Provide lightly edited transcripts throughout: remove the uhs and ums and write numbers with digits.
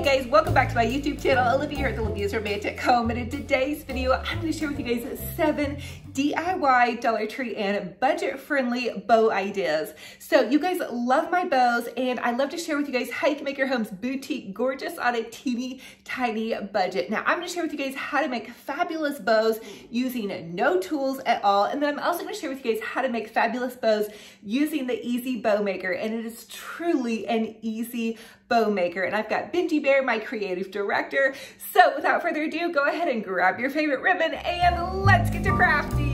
guys, welcome back to my YouTube channel. Olivia here at Olivia's Romantic Home, and in today's video I'm going to share with you guys 7 DIY Dollar Tree and budget-friendly bow ideas. So you guys love my bows, and I love to share with you guys how you can make your homes boutique gorgeous on a teeny tiny budget. Now I'm going to share with you guys how to make fabulous bows using no tools at all, and then I'm also going to share with you guys how to make fabulous bows using the Easy Bow Maker, and it is truly an easy bow maker. And I've got BINGE, my creative director. So without further ado, go ahead and grab your favorite ribbon and let's get to crafty.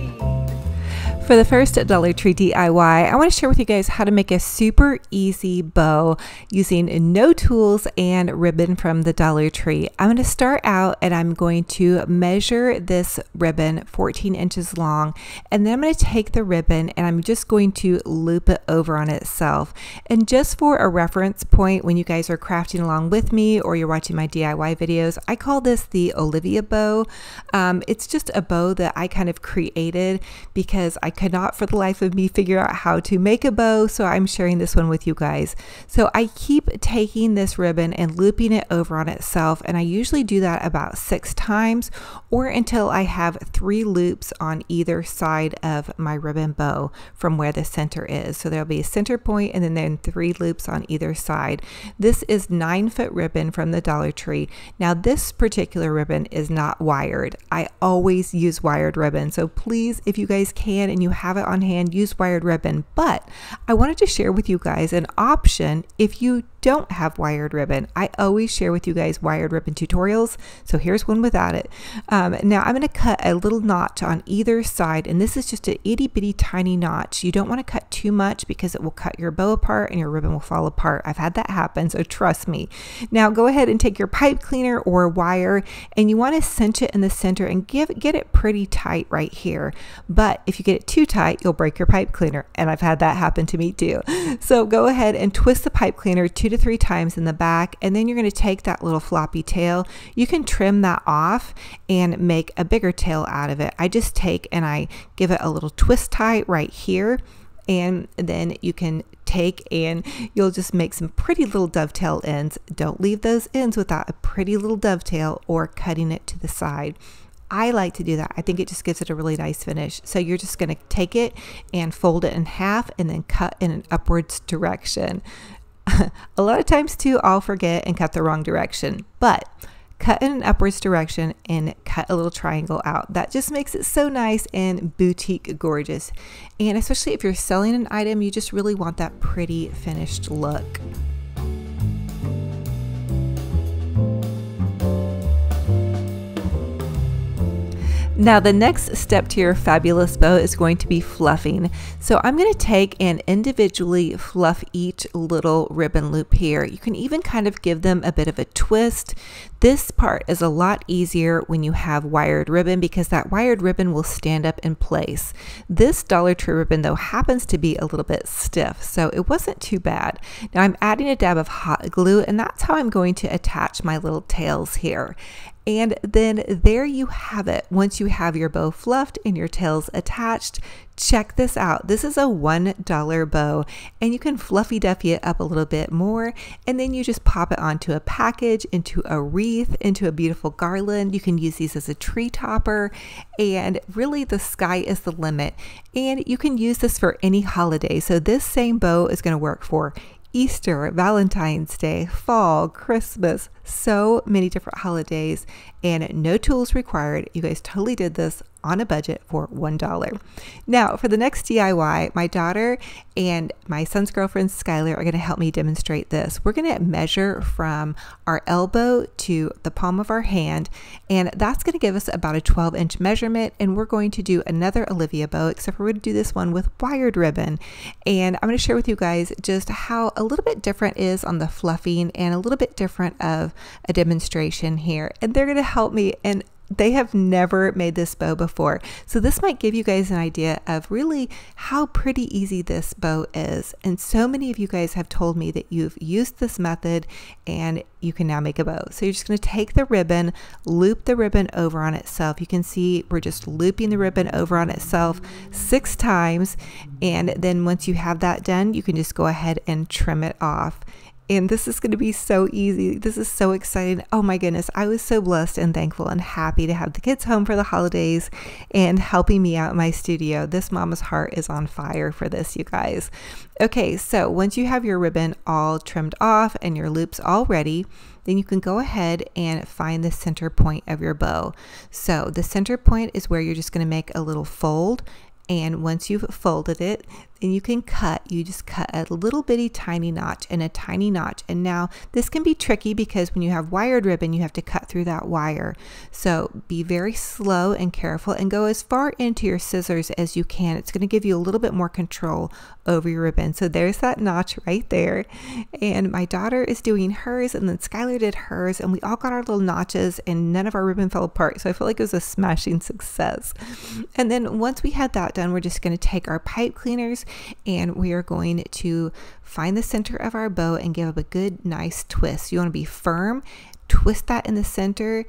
For the first Dollar Tree DIY, I want to share with you guys how to make a super easy bow using no tools and ribbon from the Dollar Tree. I'm going to start out and I'm going to measure this ribbon 14 inches long, and then I'm going to take the ribbon and I'm just going to loop it over on itself. And just for a reference point, when you guys are crafting along with me or you're watching my DIY videos, I call this the Olivia Bow. It's just a bow that I kind of created because I could not for the life of me figure out how to make a bow, so I'm sharing this one with you guys. So I keep taking this ribbon and looping it over on itself, and I usually do that about 6 times or until I have 3 loops on either side of my ribbon bow from where the center is. So there'll be a center point and then 3 loops on either side. This is 9-foot ribbon from the Dollar Tree. Now this particular ribbon is not wired. I always use wired ribbon, so please, if you guys can and you have it on hand, use wired ribbon. But I wanted to share with you guys an option if you don't have wired ribbon. I always share with you guys wired ribbon tutorials, so here's one without it. Now I'm going to cut a little notch on either side, and this is just an itty bitty tiny notch. You don't want to cut too much because it will cut your bow apart and your ribbon will fall apart. I've had that happen, so trust me. Now go ahead and take your pipe cleaner or wire, and you want to cinch it in the center and get it pretty tight right here. But if you get it too tight, you'll break your pipe cleaner, and I've had that happen to me too. So go ahead and twist the pipe cleaner 2 to 3 times in the back, and then you're going to take that little floppy tail. You can trim that off and make a bigger tail out of it. I just take and I give it a little twist tie right here, and then you can take and you'll just make some pretty little dovetail ends. Don't leave those ends without a pretty little dovetail or cutting it to the side. I like to do that. I think it just gives it a really nice finish. So you're just going to take it and fold it in half and then cut in an upwards direction. A lot of times too, I'll forget and cut the wrong direction, but cut in an upwards direction and cut a little triangle out. That just makes it so nice and boutique gorgeous. And especially if you're selling an item, you just really want that pretty finished look. Now the next step to your fabulous bow is going to be fluffing. So I'm going to take and individually fluff each little ribbon loop here. You can even kind of give them a bit of a twist. This part is a lot easier when you have wired ribbon because that wired ribbon will stand up in place. This Dollar Tree ribbon though happens to be a little bit stiff, so it wasn't too bad. Now I'm adding a dab of hot glue, and that's how I'm going to attach my little tails here. And then there you have it. Once you have your bow fluffed and your tails attached, check this out. This is a $1 bow, and you can fluffy duffy it up a little bit more, and then you just pop it onto a package, into a wreath, into a beautiful garland. You can use these as a tree topper, and really the sky is the limit. And you can use this for any holiday. So this same bow is going to work for Easter, Valentine's Day, fall, Christmas, so many different holidays, and no tools required. You guys totally did this on a budget for $1. Now for the next DIY, my daughter and my son's girlfriend Skylar are going to help me demonstrate this. We're going to measure from our elbow to the palm of our hand, and that's going to give us about a 12-inch measurement. And we're going to do another Olivia bow, except we're going to do this one with wired ribbon. And I'm going to share with you guys just how a little bit different is on the fluffing and a little bit different of a demonstration here. And they're going to help me, and they have never made this bow before. So this might give you guys an idea of really how pretty easy this bow is. And so many of you guys have told me that you've used this method and you can now make a bow. So you're just going to take the ribbon, loop the ribbon over on itself. You can see we're just looping the ribbon over on itself 6 times. And then once you have that done, you can just go ahead and trim it off. and this is going to be so easy. This is so exciting. Oh my goodness, I was so blessed and thankful and happy to have the kids home for the holidays and helping me out in my studio. This mama's heart is on fire for this, you guys. Okay, so once you have your ribbon all trimmed off and your loops all ready, then you can go ahead and find the center point of your bow. So the center point is where you're just going to make a little fold, and once you've folded it, then you can cut. You just cut a little bitty tiny notch and a tiny notch. And now this can be tricky because when you have wired ribbon, you have to cut through that wire. So be very slow and careful and go as far into your scissors as you can. It's going to give you a little bit more control over your ribbon. So there's that notch right there. And my daughter is doing hers, and then Skylar did hers, and we all got our little notches and none of our ribbon fell apart. So I feel like it was a smashing success. And then once we had that done, we're just going to take our pipe cleaners and we are going to find the center of our bow and give it a good nice twist. You want to be firm, twist that in the center,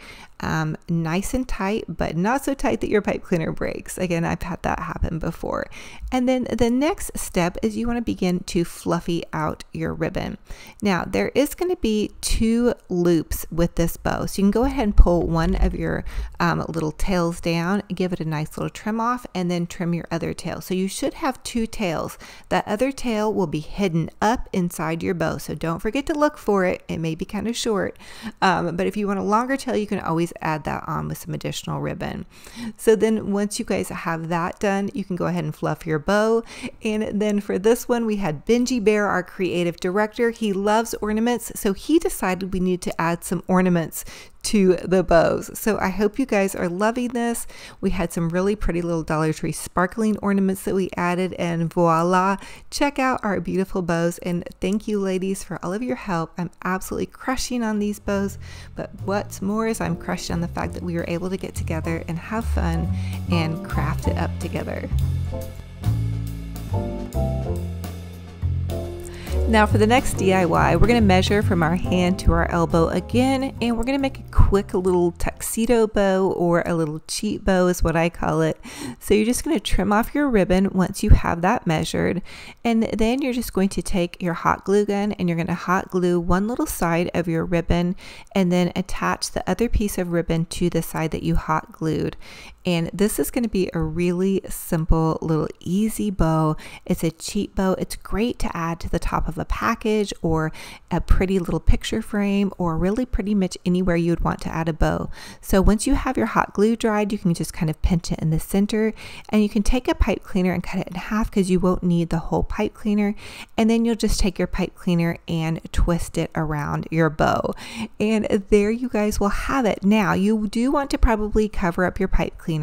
nice and tight, but not so tight that your pipe cleaner breaks. Again, I've had that happen before. And then the next step is you want to begin to fluffy out your ribbon. Now there is going to be 2 loops with this bow, so you can go ahead and pull one of your little tails down, give it a nice little trim off, and then trim your other tail. So you should have 2 tails. That other tail will be hidden up inside your bow, so don't forget to look for it. It may be kind of short, but if you want a longer tail, you can always add that on with some additional ribbon. So then once you guys have that done, you can go ahead and fluff your bow. And then for this one, we had BINGE Bear, our creative director. He loves ornaments, so he decided we need to add some ornaments to the bows. So I hope you guys are loving this. We had some really pretty little Dollar Tree sparkling ornaments that we added, and voila, check out our beautiful bows. And thank you ladies for all of your help. I'm absolutely crushing on these bows, but what's more is I'm crushing on the fact that we were able to get together and have fun and craft it up together. Now for the next DIY, we're going to measure from our hand to our elbow again, and we're going to make a quick little tuxedo bow, or a little cheat bow is what I call it. So you're just going to trim off your ribbon once you have that measured, and then you're just going to take your hot glue gun and you're going to hot glue one little side of your ribbon and then attach the other piece of ribbon to the side that you hot glued. And this is going to be a really simple little easy bow. It's a cheat bow. It's great to add to the top of a package or a pretty little picture frame, or really pretty much anywhere you would want to add a bow. So once you have your hot glue dried, you can just kind of pinch it in the center, and you can take a pipe cleaner and cut it in half because you won't need the whole pipe cleaner. And then you'll just take your pipe cleaner and twist it around your bow. And there you guys will have it. Now you do want to probably cover up your pipe cleaner.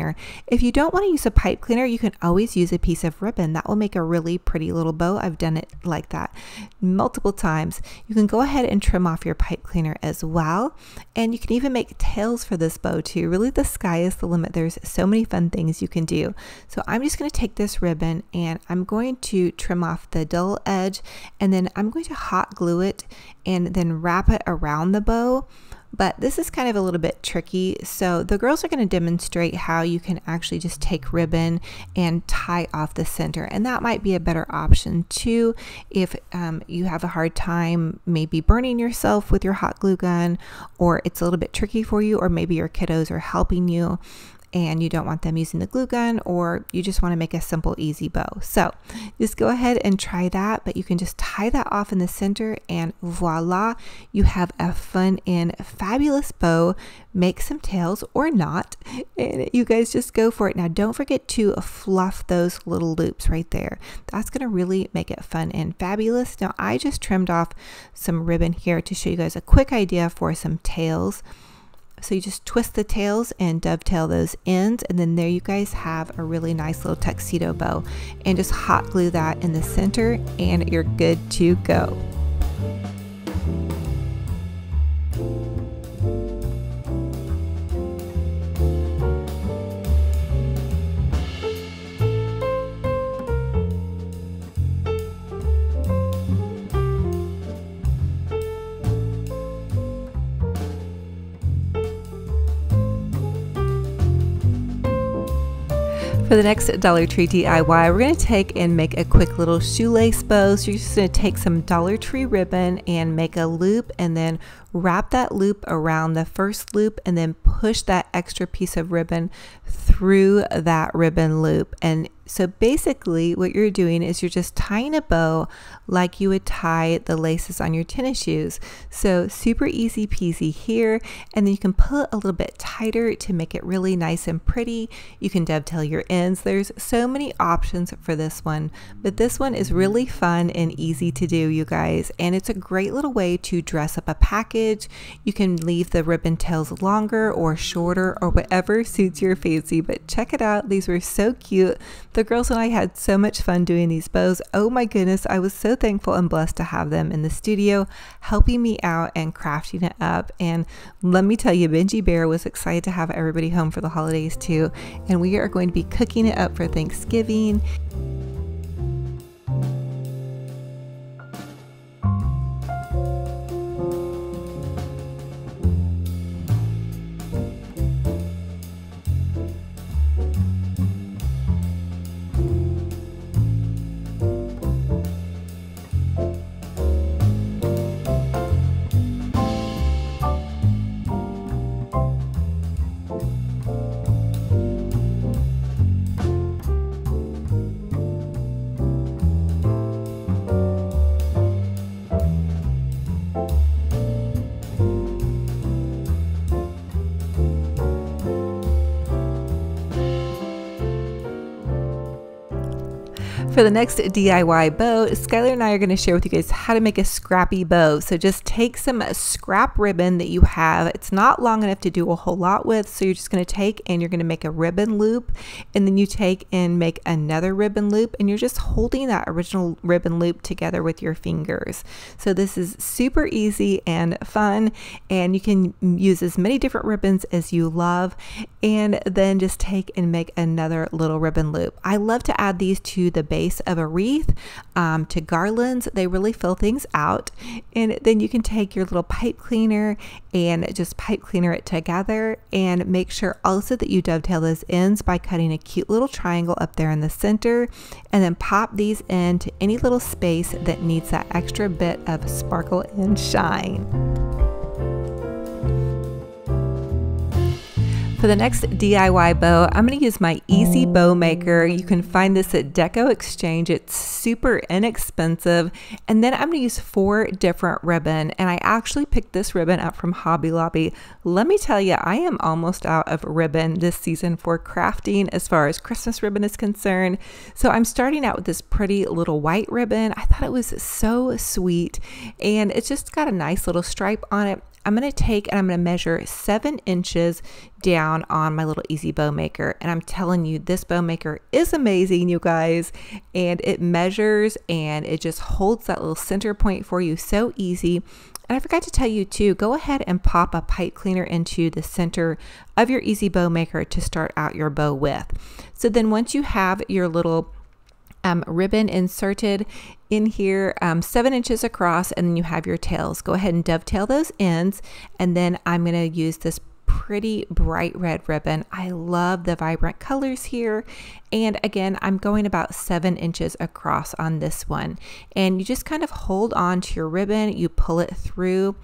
If you don't want to use a pipe cleaner, you can always use a piece of ribbon. That will make a really pretty little bow. I've done it like that multiple times. You can go ahead and trim off your pipe cleaner as well. And you can even make tails for this bow too. Really, the sky is the limit. There's so many fun things you can do. So I'm just going to take this ribbon and I'm going to trim off the dull edge, and then I'm going to hot glue it and then wrap it around the bow. But this is kind of a little bit tricky, so the girls are going to demonstrate how you can actually just take ribbon and tie off the center, and that might be a better option too if you have a hard time maybe burning yourself with your hot glue gun, or it's a little bit tricky for you, or maybe your kiddos are helping you and you don't want them using the glue gun, or you just want to make a simple easy bow. So just go ahead and try that, but you can just tie that off in the center and voila, you have a fun and fabulous bow. Make some tails or not, and you guys just go for it. Now don't forget to fluff those little loops right there. That's going to really make it fun and fabulous. Now I just trimmed off some ribbon here to show you guys a quick idea for some tails. So you just twist the tails and dovetail those ends, and then there you guys have a really nice little tuxedo bow, and just hot glue that in the center and you're good to go. For the next Dollar Tree DIY, we're going to take and make a quick little shoelace bow. So you're just going to take some Dollar Tree ribbon and make a loop, and then wrap that loop around the first loop, and then push that extra piece of ribbon through that ribbon loop. And so basically what you're doing is you're just tying a bow like you would tie the laces on your tennis shoes. So super easy peasy here, and then you can pull it a little bit tighter to make it really nice and pretty. You can dovetail your ends. There's so many options for this one, but this one is really fun and easy to do, you guys, and it's a great little way to dress up a package. You can leave the ribbon tails longer or shorter or whatever suits your fancy, but check it out. These were so cute. The girls and I had so much fun doing these bows. Oh my goodness, I was so thankful and blessed to have them in the studio helping me out and crafting it up. And let me tell you, Benji Bear was excited to have everybody home for the holidays too, and we are going to be cooking it up for Thanksgiving. For the next DIY bow, Skylar and I are going to share with you guys how to make a scrappy bow. So just take some scrap ribbon that you have. It's not long enough to do a whole lot with, so you're just going to take and you're going to make a ribbon loop, and then you take and make another ribbon loop, and you're just holding that original ribbon loop together with your fingers. So this is super easy and fun, and you can use as many different ribbons as you love, and then just take and make another little ribbon loop. I love to add these to the base of a wreath, to garlands. They really fill things out. And then you can take your little pipe cleaner and just pipe cleaner it together, and make sure also that you dovetail those ends by cutting a cute little triangle up there in the center, and then pop these into any little space that needs that extra bit of sparkle and shine. For the next DIY bow, I'm going to use my Easy Bow Maker. You can find this at Deco Exchange. It's super inexpensive. And then I'm going to use 4 different ribbon. And I actually picked this ribbon up from Hobby Lobby. Let me tell you, I am almost out of ribbon this season for crafting as far as Christmas ribbon is concerned. So I'm starting out with this pretty little white ribbon. I thought it was so sweet, and it's just got a nice little stripe on it. I'm going to take and I'm going to measure 7 inches down on my little Easy Bow Maker. And I'm telling you, this bow maker is amazing, you guys. And it measures and it just holds that little center point for you so easy. And I forgot to tell you too, go ahead and pop a pipe cleaner into the center of your Easy Bow Maker to start out your bow with. So then once you have your little ribbon inserted in here, 7 inches across, and then you have your tails. Go ahead and dovetail those ends, and then I'm going to use this pretty bright red ribbon. I love the vibrant colors here, and again, I'm going about 7 inches across on this one, and you just kind of hold on to your ribbon, you pull it through.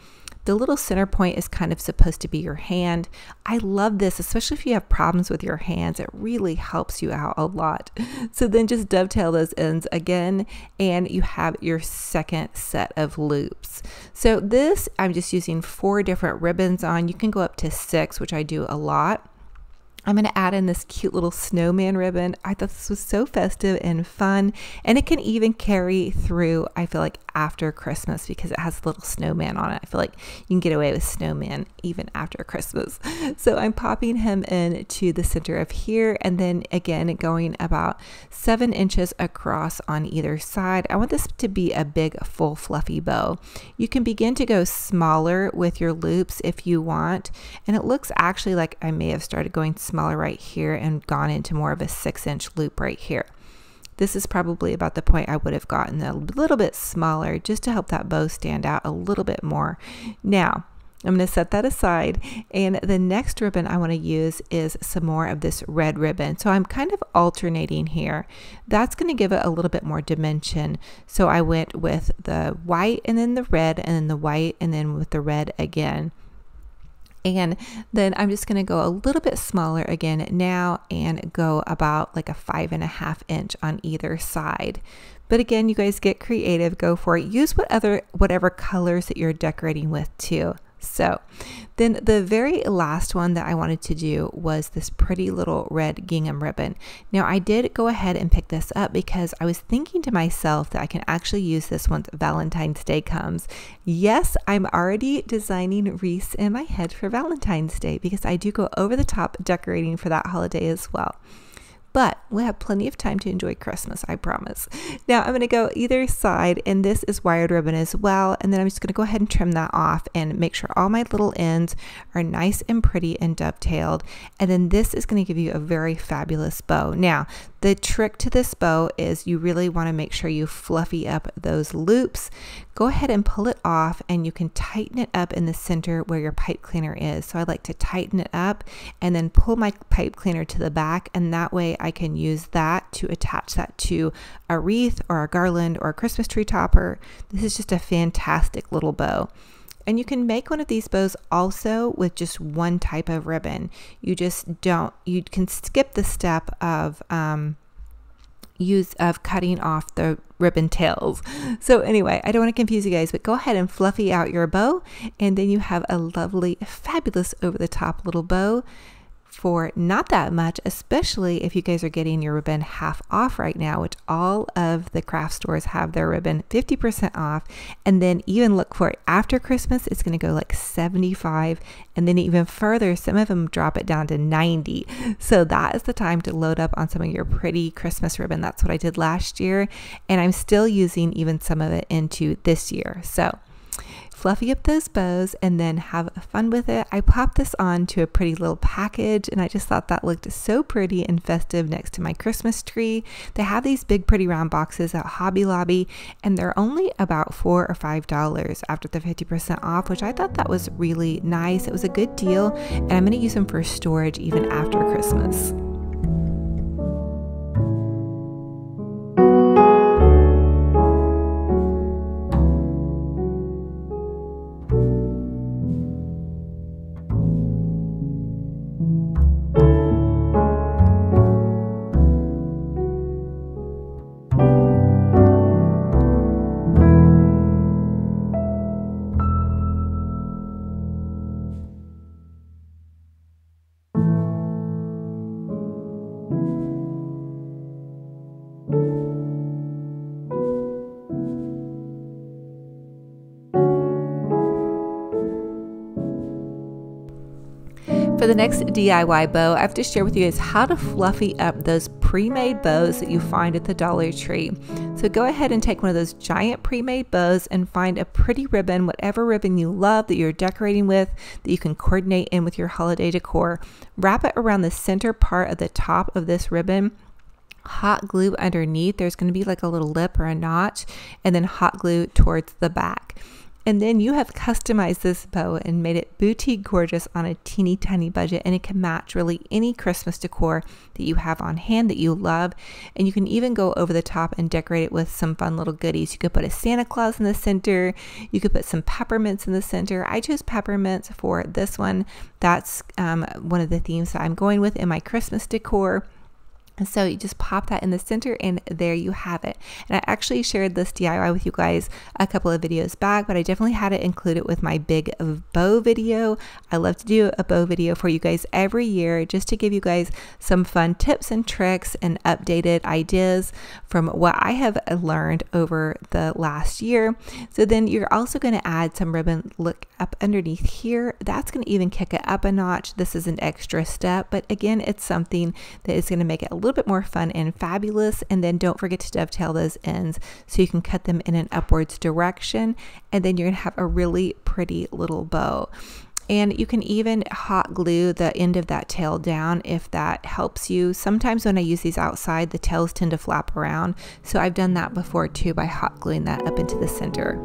The little center point is kind of supposed to be your hand. I love this, especially if you have problems with your hands. It really helps you out a lot. So then just dovetail those ends again, and you have your second set of loops. So this, I'm just using 4 different ribbons on. You can go up to 6, which I do a lot. I'm going to add in this cute little snowman ribbon. I thought this was so festive and fun, and it can even carry through, I feel like, after Christmas because it has a little snowman on it. I feel like you can get away with snowman even after Christmas. So I'm popping him into the center of here, and then again going about 7 inches across on either side. I want this to be a big, full, fluffy bow. You can begin to go smaller with your loops if you want, and it looks actually like I may have started going smaller right here and gone into more of a 6-inch loop right here. This is probably about the point I would have gotten a little bit smaller just to help that bow stand out a little bit more. Now, I'm going to set that aside, and the next ribbon I want to use is some more of this red ribbon. So I'm kind of alternating here. That's going to give it a little bit more dimension. So I went with the white and then the red and then the white and then with the red again. And then I'm just going to go a little bit smaller again now and go about like a 5.5 inch on either side. But again, you guys get creative, go for it. Use whatever colors that you're decorating with too. So then the very last one that I wanted to do was this pretty little red gingham ribbon. Now I did go ahead and pick this up because I was thinking to myself that I can actually use this once Valentine's Day comes. Yes, I'm already designing wreaths in my head for Valentine's Day because I do go over the top decorating for that holiday as well. But we have plenty of time to enjoy Christmas, I promise. Now I'm going to go either side, and this is wired ribbon as well. And then I'm just going to go ahead and trim that off and make sure all my little ends are nice and pretty and dovetailed. And then this is going to give you a very fabulous bow. Now, the trick to this bow is you really want to make sure you fluffy up those loops. Go ahead and pull it off, and you can tighten it up in the center where your pipe cleaner is. So I like to tighten it up and then pull my pipe cleaner to the back, and that way I can use that to attach that to a wreath or a garland or a Christmas tree topper. This is just a fantastic little bow. And you can make one of these bows also with just one type of ribbon. You can skip the step of cutting off the ribbon tails. So anyway, I don't want to confuse you guys, but go ahead and fluffy out your bow, and then you have a lovely, fabulous over the top little bow for not that much, especially if you guys are getting your ribbon half off right now, which all of the craft stores have their ribbon 50% off. And then even look for it after Christmas, it's going to go like 75, and then even further, some of them drop it down to 90. So that is the time to load up on some of your pretty Christmas ribbon. That's what I did last year, and I'm still using even some of it into this year. So fluffy up those bows and then have fun with it. I popped this on to a pretty little package, and I just thought that looked so pretty and festive next to my Christmas tree. They have these big pretty round boxes at Hobby Lobby, and they're only about $4 or $5 after the 50% off, which I thought that was really nice. It was a good deal, and I'm going to use them for storage even after Christmas. For the next DIY bow, I have to share with you guys how to fluffy up those pre-made bows that you find at the Dollar Tree. So go ahead and take one of those giant pre-made bows and find a pretty ribbon, whatever ribbon you love that you're decorating with, that you can coordinate in with your holiday decor. Wrap it around the center part of the top of this ribbon. Hot glue underneath. There's going to be like a little lip or a notch, and then hot glue towards the back. And then you have customized this bow and made it boutique gorgeous on a teeny tiny budget, and it can match really any Christmas decor that you have on hand that you love. And you can even go over the top and decorate it with some fun little goodies. You could put a Santa Claus in the center. You could put some peppermints in the center. I chose peppermints for this one. That's one of the themes that I'm going with in my Christmas decor. And so you just pop that in the center, and there you have it. And I actually shared this DIY with you guys a couple of videos back, but I definitely had to include it with my big bow video. I love to do a bow video for you guys every year just to give you guys some fun tips and tricks and updated ideas from what I have learned over the last year. So then you're also going to add some ribbon, look up underneath here. That's going to even kick it up a notch. This is an extra step, but again, it's something that is going to make it a little bit more fun and fabulous. And then don't forget to dovetail those ends so you can cut them in an upwards direction, and then you're gonna have a really pretty little bow. And you can even hot glue the end of that tail down if that helps you. Sometimes when I use these outside, the tails tend to flap around, so I've done that before too by hot gluing that up into the center.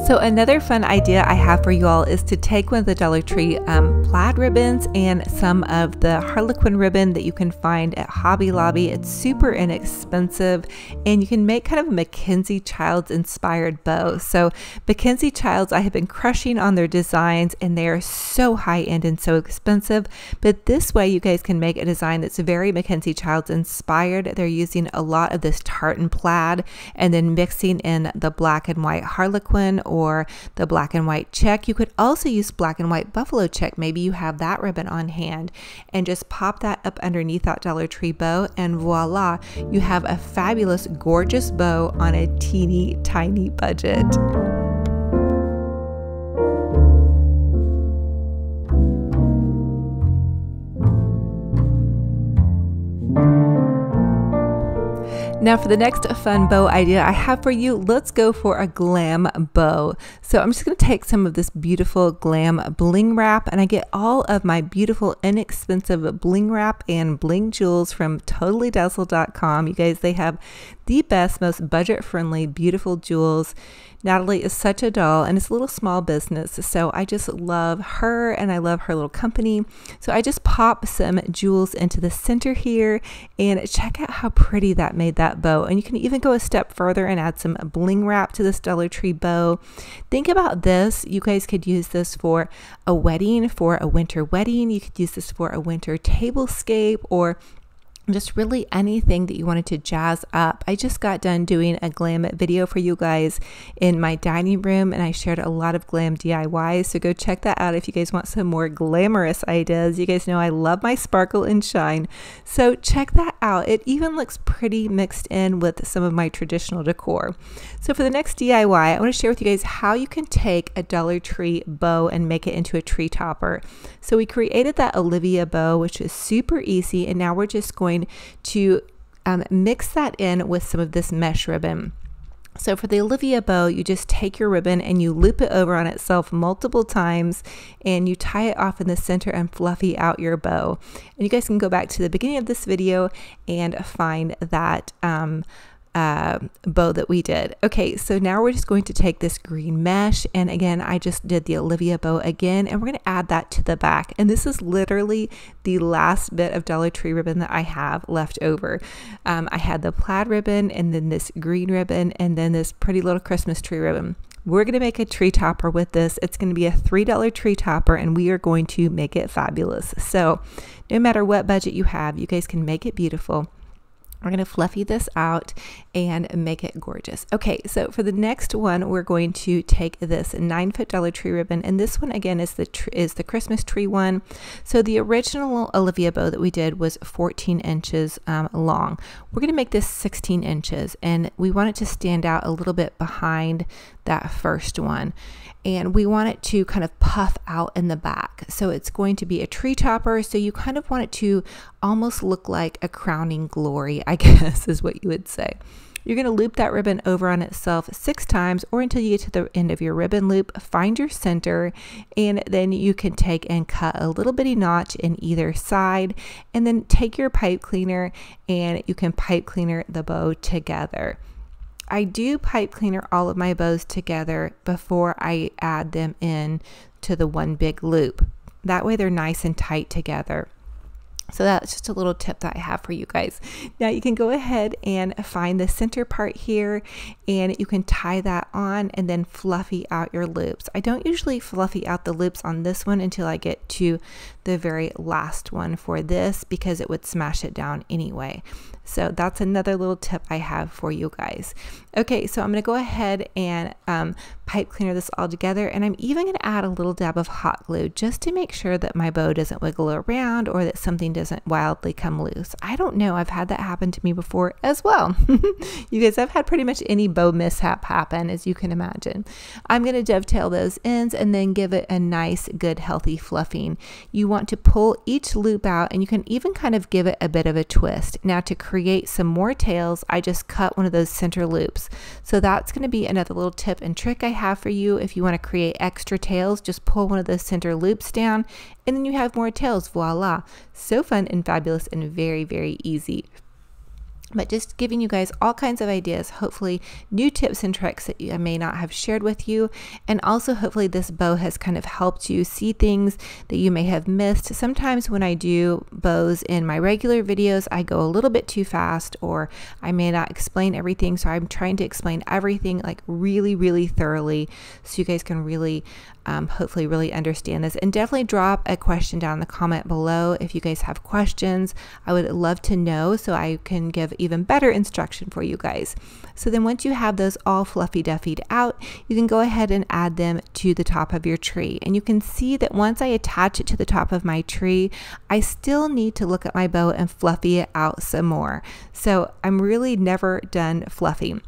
So another fun idea I have for you all is to take one of the Dollar Tree plaid ribbons and some of the Harlequin ribbon that you can find at Hobby Lobby. It's super inexpensive, and you can make kind of a Mackenzie Childs inspired bow. So Mackenzie Childs, I have been crushing on their designs, and they are so high end and so expensive, but this way you guys can make a design that's very Mackenzie Childs inspired. They're using a lot of this tartan plaid and then mixing in the black and white Harlequin or the black and white check. You could also use black and white buffalo check. Maybe you have that ribbon on hand, and just pop that up underneath that Dollar Tree bow, and voila, you have a fabulous, gorgeous bow on a teeny tiny budget. Now for the next fun bow idea I have for you, let's go for a glam bow. So I'm just going to take some of this beautiful glam bling wrap, and I get all of my beautiful inexpensive bling wrap and bling jewels from totallydazzle.com. You guys, they have the best, most budget-friendly, beautiful jewels. Natalie is such a doll, and it's a little small business, so I just love her, and I love her little company. So I just pop some jewels into the center here, and check out how pretty that made that bow. And you can even go a step further and add some bling wrap to this Dollar Tree bow. Think about this. You guys could use this for a wedding, for a winter wedding. You could use this for a winter tablescape, or just really anything that you wanted to jazz up. I just got done doing a glam video for you guys in my dining room, and I shared a lot of glam DIYs, so go check that out if you guys want some more glamorous ideas. You guys know I love my sparkle and shine, so check that out. It even looks pretty mixed in with some of my traditional decor. So for the next DIY, I want to share with you guys how you can take a Dollar Tree bow and make it into a tree topper. So we created that Olivia Bow, which is super easy, and now we're just going to mix that in with some of this mesh ribbon. So for the Olivia Bow, you just take your ribbon and you loop it over on itself multiple times, and you tie it off in the center and fluffy out your bow. And you guys can go back to the beginning of this video and find that bow that we did. Okay, so now we're just going to take this green mesh, and again, I just did the Olivia Bow again, and we're going to add that to the back. And this is literally the last bit of Dollar Tree ribbon that I have left over. I had the plaid ribbon, and then this green ribbon, and then this pretty little Christmas tree ribbon. We're going to make a tree topper with this. It's going to be a $3 tree topper, and we are going to make it fabulous. So no matter what budget you have, you guys can make it beautiful. We're going to fluffy this out and make it gorgeous. Okay, so for the next one, we're going to take this 9-foot Dollar Tree ribbon, and this one again is the Christmas tree one. So the original Olivia Bow that we did was 14 inches long. We're going to make this 16 inches, and we want it to stand out a little bit behind that first one. And we want it to kind of puff out in the back. So it's going to be a tree topper. So you kind of want it to almost look like a crowning glory, I guess is what you would say. You're going to loop that ribbon over on itself 6 times, or until you get to the end of your ribbon loop. Find your center, and then you can take and cut a little bitty notch in either side, and then take your pipe cleaner and you can pipe cleaner the bow together. I do pipe cleaner all of my bows together before I add them in to the one big loop. That way they're nice and tight together. So that's just a little tip that I have for you guys. Now you can go ahead and find the center part here, and you can tie that on and then fluffy out your loops. I don't usually fluffy out the loops on this one until I get to the very last one for this, because it would smash it down anyway. So that's another little tip I have for you guys. Okay, so I'm going to go ahead and pipe cleaner this all together, and I'm even going to add a little dab of hot glue just to make sure that my bow doesn't wiggle around or that something doesn't wildly come loose. I don't know, I've had that happen to me before as well. You guys, I've had pretty much any bow mishap happen, as you can imagine. I'm going to dovetail those ends and then give it a nice, good, healthy fluffing. You want to pull each loop out, and you can even kind of give it a bit of a twist. Now to create some more tails, I just cut one of those center loops. So that's going to be another little tip and trick I have for you. If you want to create extra tails, just pull one of those center loops down, and then you have more tails. Voila! So fun and fabulous and very, very easy. but just giving you guys all kinds of ideas, hopefully new tips and tricks that I may not have shared with you. And also hopefully this bow has kind of helped you see things that you may have missed. Sometimes when I do bows in my regular videos, I go a little bit too fast, or I may not explain everything. So I'm trying to explain everything like really, really thoroughly so you guys can really hopefully really understand this. And definitely drop a question down in the comment below if you guys have questions. I would love to know so I can give even better instruction for you guys. So then once you have those all fluffy duffied out, you can go ahead and add them to the top of your tree. And you can see that once I attach it to the top of my tree, I still need to look at my bow and fluffy it out some more. So I'm really never done fluffing.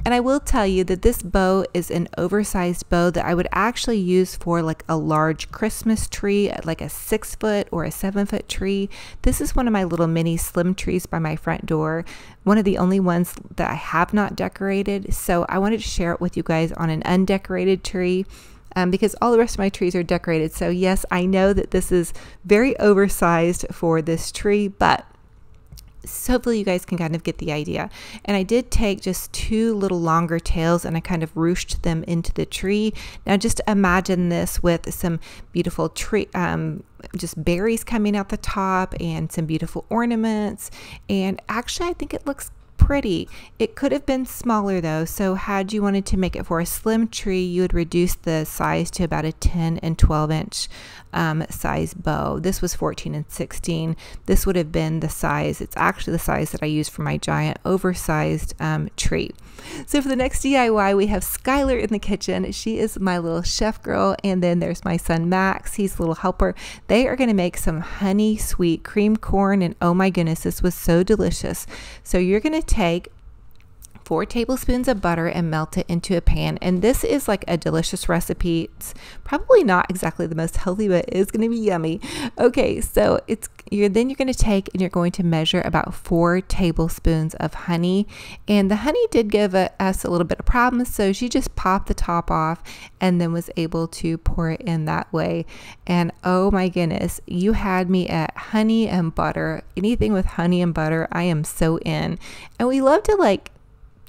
And I will tell you that this bow is an oversized bow that I would actually use for like a large Christmas tree, like a 6-foot or a 7-foot tree. This is one of my little mini slim trees by my front door. One of the only ones that I have not decorated. So I wanted to share it with you guys on an undecorated tree. Because all the rest of my trees are decorated. So yes, I know that this is very oversized for this tree, but so hopefully you guys can kind of get the idea. And I did take just 2 little longer tails and I kind of ruched them into the tree. Now just imagine this with some beautiful tree, just berries coming out the top and some beautiful ornaments. And actually I think it looks pretty. It could have been smaller though, so had you wanted to make it for a slim tree, you would reduce the size to about a 10 and 12 inch size bow. This was 14 and 16. This would have been the size, it's actually the size that I used for my giant oversized tree. So for the next DIY, we have Skylar in the kitchen. She is my little chef girl, and then there's my son Max. He's a little helper. They are going to make some honey sweet cream corn, and oh my goodness, this was so delicious. So you're going to take 4 tablespoons of butter and melt it into a pan. And this is like a delicious recipe. It's probably not exactly the most healthy, but it is going to be yummy. Okay, so then you're going to take and you're going to measure about 4 tablespoons of honey. And the honey did give us a little bit of problems, so she just popped the top off and then was able to pour it in that way. And oh my goodness, you had me at honey and butter. Anything with honey and butter, I am so in. And we love to like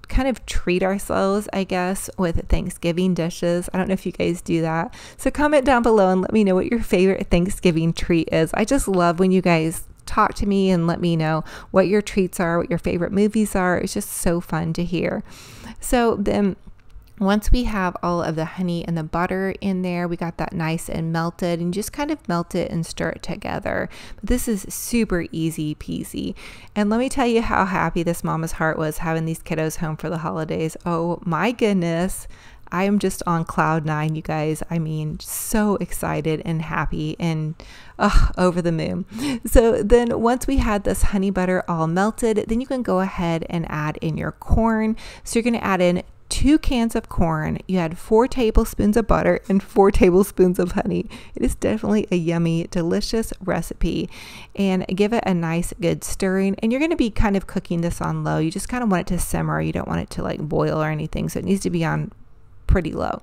kind of treat ourselves, I guess, with Thanksgiving dishes. I don't know if you guys do that. So comment down below and let me know what your favorite Thanksgiving treat is. I just love when you guys talk to me and let me know what your treats are, what your favorite movies are. It's just so fun to hear. So then once we have all of the honey and the butter in there, we got that nice and melted, and just kind of melt it and stir it together. But this is super easy peasy. And let me tell you how happy this mama's heart was having these kiddos home for the holidays. Oh my goodness. I am just on cloud 9, you guys. I mean, so excited and happy and over the moon. So then once we had this honey butter all melted, then you can go ahead and add in your corn. So you're going to add in 2 cans of corn. You had 4 tablespoons of butter and 4 tablespoons of honey. It is definitely a yummy, delicious recipe. And give it a nice good stirring. And you're going to be kind of cooking this on low. You just kind of want it to simmer. You don't want it to like boil or anything. So it needs to be on pretty low.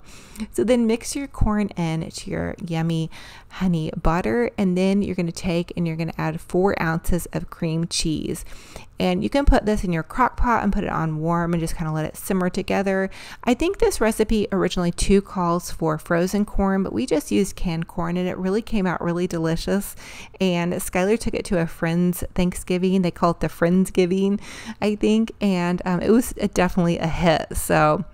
So then mix your corn in to your yummy honey butter, and then you're going to take and you're going to add 4 ounces of cream cheese. And you can put this in your crock pot and put it on warm and just kind of let it simmer together. I think this recipe originally too calls for frozen corn, but we just used canned corn and it really came out really delicious. And Skylar took it to a friend's Thanksgiving. They call it the Friendsgiving, I think. And it was definitely a hit. So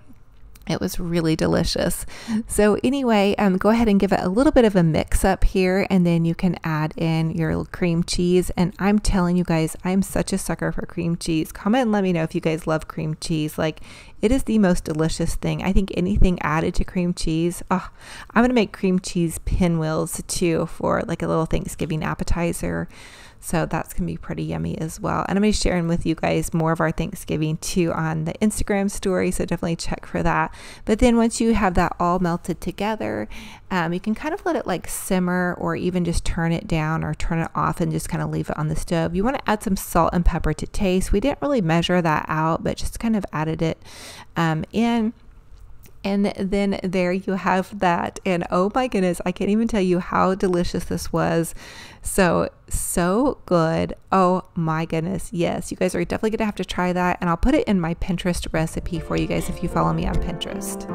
it was really delicious. So anyway, go ahead and give it a little bit of a mix up here, and then you can add in your cream cheese. And I'm telling you guys, I'm such a sucker for cream cheese. Comment and let me know if you guys love cream cheese. Like, it is the most delicious thing. I think anything added to cream cheese, I'm gonna make cream cheese pinwheels too for like a little Thanksgiving appetizer. So that's going to be pretty yummy as well. And I'm going to be sharing with you guys more of our Thanksgiving too on the Instagram story. So definitely check for that. But then once you have that all melted together, you can kind of let it like simmer, or even just turn it down or turn it off and just kind of leave it on the stove. You want to add some salt and pepper to taste. We didn't really measure that out, but just kind of added it in. And then there you have that. And oh my goodness, I can't even tell you how delicious this was. So good. Oh my goodness. Yes, you guys are definitely going to have to try that. And I'll put it in my Pinterest recipe for you guys if you follow me on Pinterest.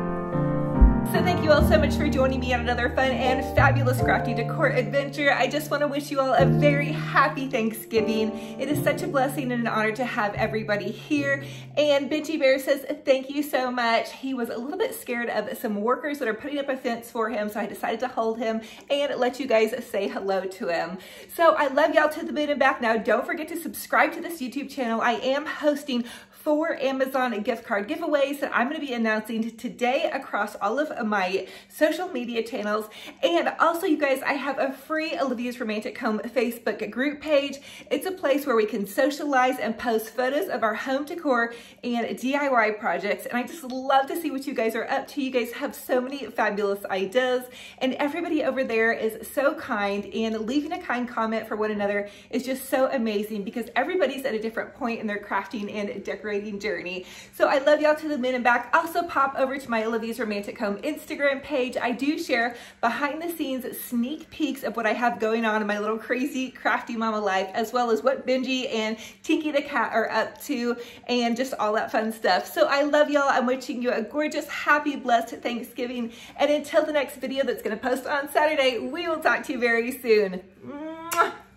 So thank you all so much for joining me on another fun and fabulous crafty decor adventure. I just want to wish you all a very happy Thanksgiving. It is such a blessing and an honor to have everybody here. And Benji Bear says thank you so much. He was a little bit scared of some workers that are putting up a fence for him, so I decided to hold him and let you guys say hello to him. So I love y'all to the moon and back. Now don't forget to subscribe to this YouTube channel. I am hosting 4 Amazon gift card giveaways that I'm going to be announcing today across all of my social media channels. And also, you guys, I have a free Olivia's Romantic Home Facebook group page. It's a place where we can socialize and post photos of our home decor and DIY projects. And I just love to see what you guys are up to. You guys have so many fabulous ideas, and everybody over there is so kind, and leaving a kind comment for one another is just so amazing because everybody's at a different point in their crafting and decorating journey. So I love y'all to the moon and back. Also pop over to my Olivia's Romantic Home Instagram page. I do share behind the scenes sneak peeks of what I have going on in my little crazy crafty mama life, as well as what Benji and Tinky the cat are up to, and just all that fun stuff. So I love y'all. I'm wishing you a gorgeous, happy, blessed Thanksgiving. And until the next video that's going to post on Saturday, we will talk to you very soon.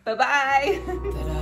Bye-bye.